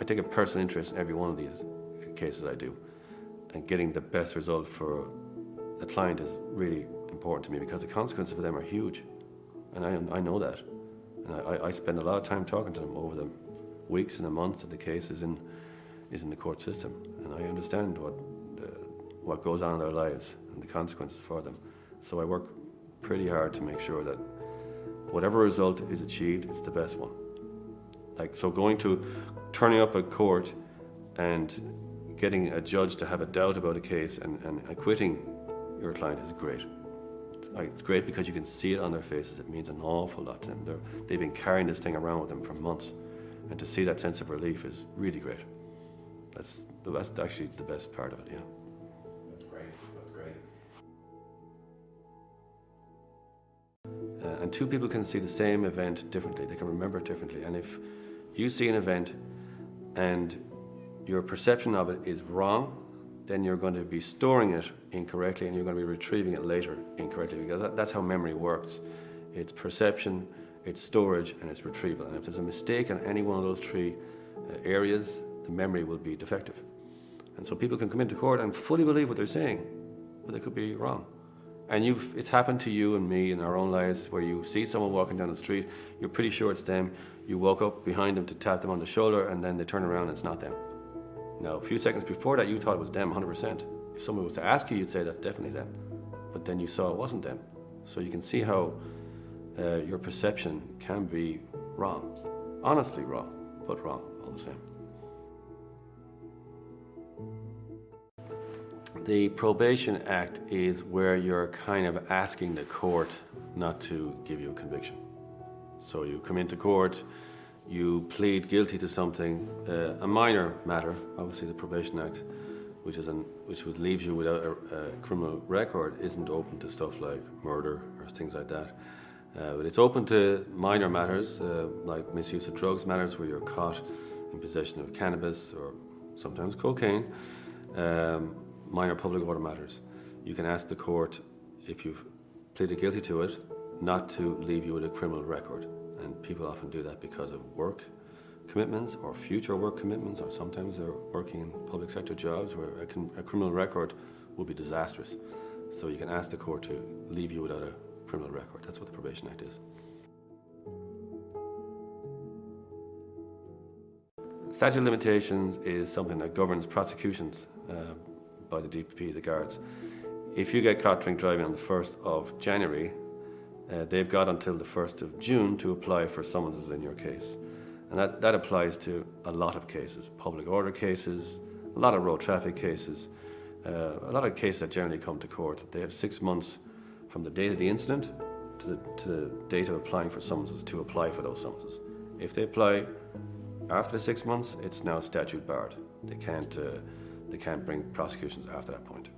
I take a personal interest in every one of these cases I do, and getting the best result for the client is really important to me, because the consequences for them are huge, and I know that, and I spend a lot of time talking to them over the weeks and the months that the case is in the court system, and I understand what goes on in their lives and the consequences for them. So I work pretty hard to make sure that whatever result is achieved, it's the best one. Like, so turning up at court and getting a judge to have a doubt about a case and acquitting your client is great. It's great because you can see it on their faces. It means an awful lot to them. They've been carrying this thing around with them for months, and to see that sense of relief is really great. That's actually the best part of it, yeah. That's great. And two people can see the same event differently. They can remember it differently. And if you see an event and your perception of it is wrong, then you're going to be storing it incorrectly, and you're going to be retrieving it later incorrectly, because that's how memory works. It's perception, it's storage, and it's retrieval. And if there's a mistake in any one of those three areas, the memory will be defective. And so people can come into court and fully believe what they're saying, but they could be wrong. And it's happened to you and me in our own lives, where you see someone walking down the street, you're pretty sure it's them, you walk up behind them to tap them on the shoulder, and then they turn around and it's not them. Now, a few seconds before that, you thought it was them 100%. If someone was to ask you, you'd say that's definitely them. But then you saw it wasn't them. So you can see how your perception can be wrong. Honestly wrong, but wrong all the same. The Probation Act is where you're kind of asking the court not to give you a conviction. So you come into court, you plead guilty to something, a minor matter. Obviously the Probation Act, which would leave you without a criminal record, isn't open to stuff like murder or things like that. But it's open to minor matters, like misuse of drugs matters, where you're caught in possession of cannabis or sometimes cocaine. Minor public order matters. You can ask the court, if you've pleaded guilty to it, not to leave you with a criminal record. And people often do that because of work commitments or future work commitments, or sometimes they're working in public sector jobs where a criminal record will be disastrous. So you can ask the court to leave you without a criminal record. That's what the Probation Act is. Statute of Limitations is something that governs prosecutions by the DPP, the Guards. If you get caught drink driving on the 1st of January, they've got until the 1st of June to apply for summonses in your case. And that applies to a lot of cases, public order cases, a lot of road traffic cases, a lot of cases that generally come to court. They have 6 months from the date of the incident to the date of applying for summonses to apply for those summonses. If they apply after the 6 months, it's now statute barred. They can't bring prosecutions after that point.